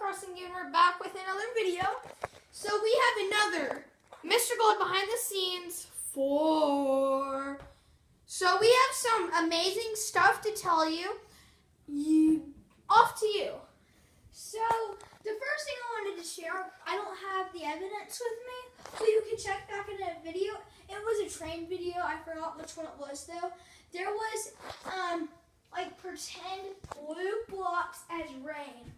Crossing and we're back with another video. So we have another Mr. Gold behind the scenes 4. So we have some amazing stuff to tell you. Off to you. So the first thing I wanted to share, I don't have the evidence with me, but you can check back in a video. It was a train video. I forgot which one it was though. There was like pretend blue blocks as rain.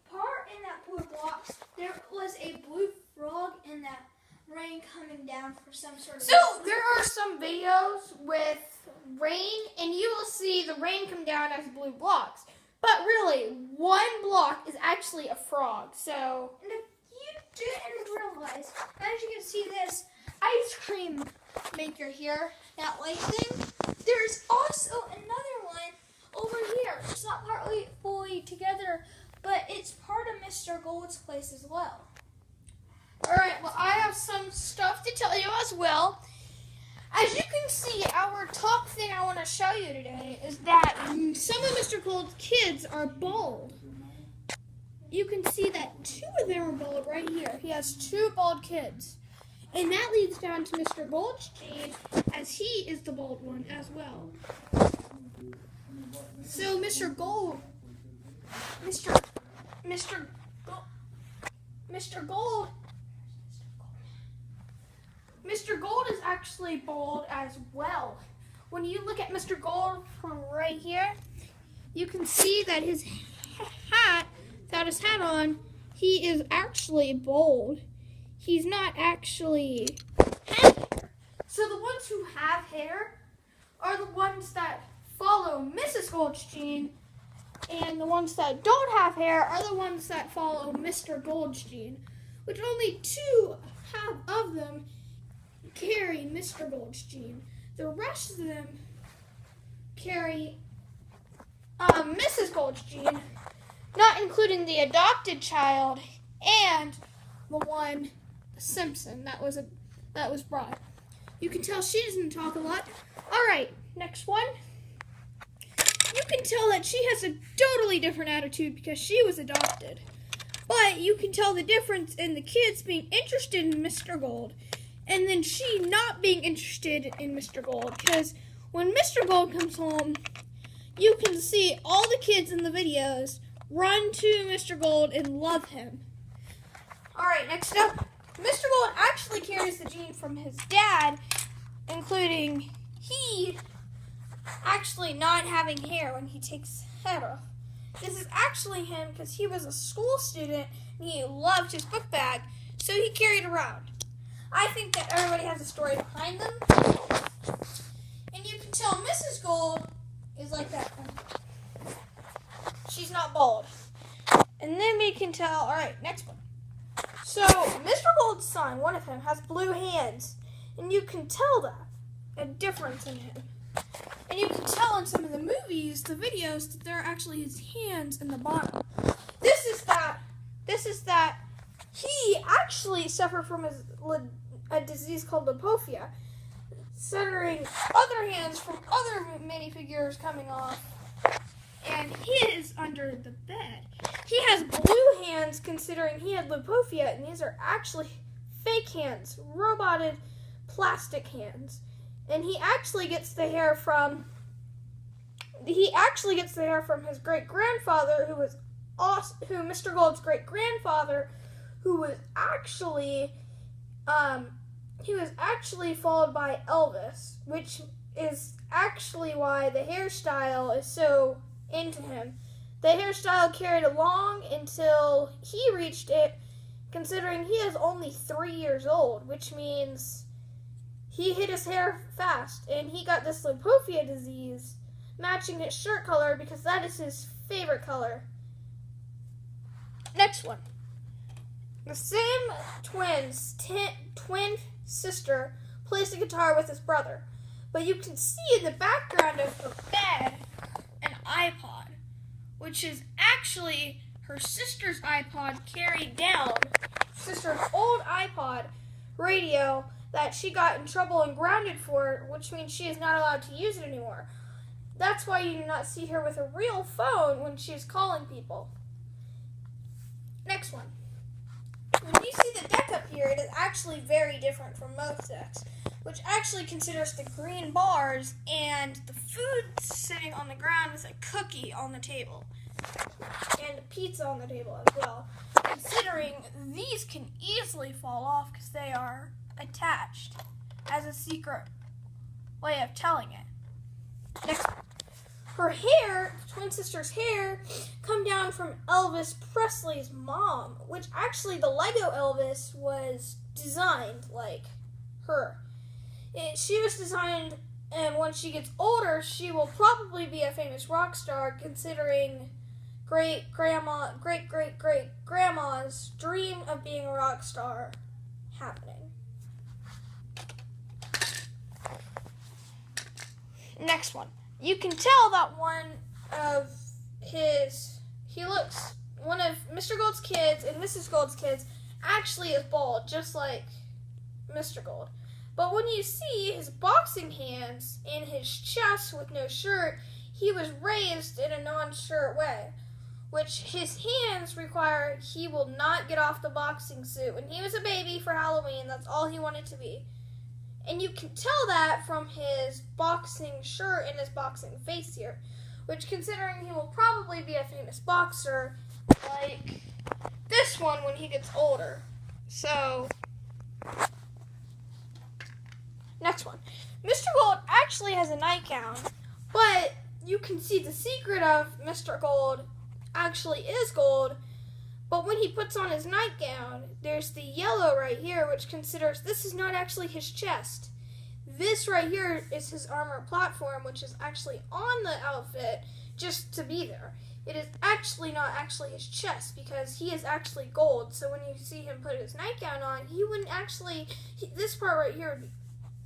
Part in that blue blocks, there was a blue frog in that rain coming down for some sort of So there are some videos with rain, and you will see the rain come down as blue blocks. But really, one block is actually a frog. So, and if you didn't realize, as you can see this ice cream maker here, that white thing, there's also another one over here. It's not partly fully together, but it's part of Mr. Gold's place as well. Alright, well I have some stuff to tell you as well. As you can see, our top thing I want to show you today is that some of Mr. Gold's kids are bald. You can see that 2 of them are bald right here. He has 2 bald kids. And that leads down to Mr. Gold's gene, as he is the bald one as well. So Mr. Gold is actually bald as well. When you look at Mr. Gold from right here, you can see that his hat, without his hat on, he is actually bald. He's not actually have hair. So the ones who have hair are the ones that follow Mrs. Gold's gene, and the ones that don't have hair are the ones that follow Mr. Gold's gene, which only 2 of them carry Mr. Gold's gene. The rest of them carry Mrs. Gold's gene, not including the adopted child and the one Simpson that was brought. You can tell she doesn't talk a lot. All right, next one. You can tell that she has a totally different attitude because she was adopted. But you can tell the difference in the kids being interested in Mr. Gold and then she not being interested in Mr. Gold. Because when Mr. Gold comes home, you can see all the kids in the videos run to Mr. Gold and love him. Alright, next up, Mr. Gold actually carries the gene from his dad, including he actually not having hair when he takes his head off. This is actually him because he was a school student and he loved his book bag, so he carried it around. I think that everybody has a story behind them. And you can tell Mrs. Gold is like that one. She's not bald. And then we can tell, alright, next one. So, Mr. Gold's son, one of them, has blue hands. And you can tell that, a difference in him. And you can tell in some of the movies, the videos, that there are actually his hands in the bottom. This is that he actually suffered from a disease called lipofia, centering other hands from other minifigures coming off, and his under the bed. He has blue hands considering he had lipofia, and these are actually fake hands, roboted plastic hands. And he actually gets the hair from his great-grandfather, who Mr. Gold's great-grandfather, who was actually followed by Elvis, which is actually why the hairstyle is so into him. The hairstyle carried along until he reached it, considering he is only 3 years old, which means he hit his hair fast, and he got this lipofia disease, matching his shirt color because that is his favorite color. Next one. The same twin sister plays the guitar with his brother, but you can see in the background of her bed an iPod, which is actually her sister's iPod carried down, sister's old iPod radio that she got in trouble and grounded for, which means she is not allowed to use it anymore. That's why you do not see her with a real phone when she is calling people. Next one. When you see the deck up here, it is actually very different from most decks, which actually considers the green bars and the food sitting on the ground with a cookie on the table. And a pizza on the table as well. Considering these can easily fall off because they are attached as a secret way of telling it. Next, her hair, twin sister's hair, come down from Elvis Presley's mom, which actually the Lego Elvis was designed like her. She was designed, and when she gets older, she will probably be a famous rock star, considering great-great-great-grandma's dream of being a rock star happening. Next one. You can tell that one of Mr. Gold's kids and Mrs. Gold's kids actually is bald, just like Mr. Gold. But when you see his boxing hands and his chest with no shirt, he was raised in a non-shirt way, which his hands require he will not get off the boxing suit. When he was a baby for Halloween, that's all he wanted to be. And you can tell that from his boxing shirt and his boxing face here, which, considering he will probably be a famous boxer like this one when he gets older. So, next one. Mr. Gold actually has a nightgown, but you can see the secret of Mr. Gold actually is gold. But when he puts on his nightgown, there's the yellow right here, which considers this is not actually his chest. This right here is his armor platform, which is actually on the outfit just to be there. It is actually not actually his chest, because he is actually gold. So when you see him put his nightgown on, he wouldn't actually, this part right here would be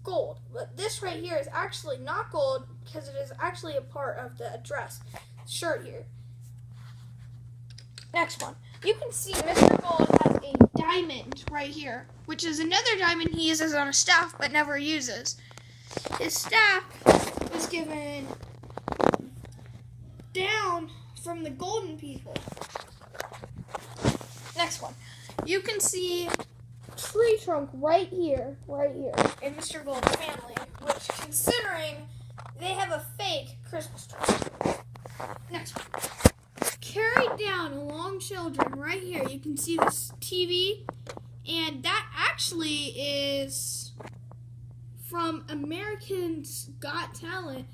gold. But this right here is actually not gold, because it is actually a part of the dress shirt here. Next one. You can see Mr. Gold has a diamond right here, which is another diamond he uses on a staff but never uses. His staff was given down from the golden people. Next one. You can see tree trunk right here in Mr. Gold's family, which, considering they have a fake Christmas tree. Next one. Carried down along children right here. You can see this TV, and that actually is from American's Got Talent,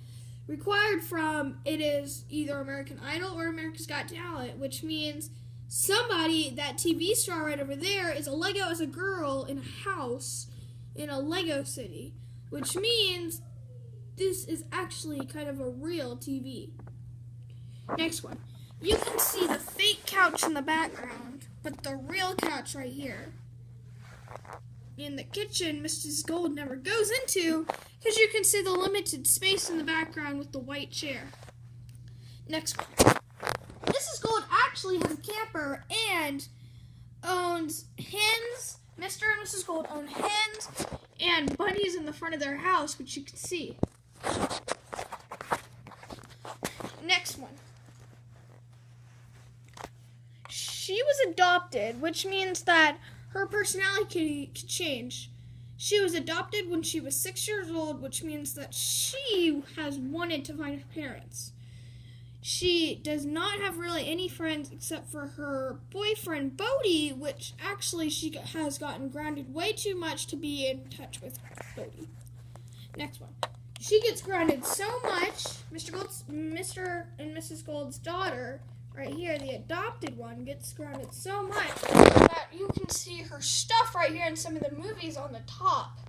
required from, it is either American Idol or America's Got Talent, which means somebody, that TV star right over there, is a Lego as a girl in a house in a Lego city, which means this is actually kind of a real TV. Next one. You can see the fake couch in the background, but the real couch right here. In the kitchen, Mrs. Gold never goes into, because you can see the limited space in the background with the white chair. Next one. Mrs. Gold actually has a camper and owns hens. Mr. and Mrs. Gold own hens and bunnies in the front of their house, which you can see. Next one. She was adopted, which means that her personality could change. She was adopted when she was 6 years old, which means that she has wanted to find her parents. She does not have really any friends except for her boyfriend, Bodie, which actually she has gotten grounded way too much to be in touch with Bodie. Next one. She gets grounded so much, Mr. and Mrs. Gold's daughter, right here, the adopted one, gets grounded so much that you can see her stuff right here in some of the movies on the top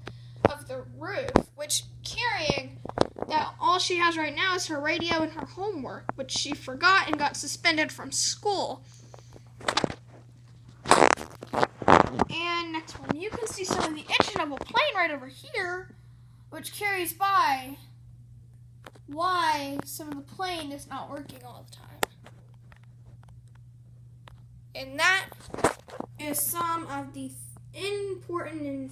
of the roof, which carrying that all she has right now is her radio and her homework, which she forgot and got suspended from school. And next one, you can see some of the engine of a plane right over here, which carries by why some of the plane is not working all the time. And that is some of the important and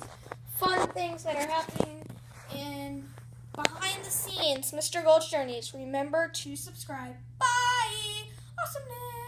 fun things that are happening in behind the scenes Mr. Gold's Journeys. Remember to subscribe. Bye! Awesomeness!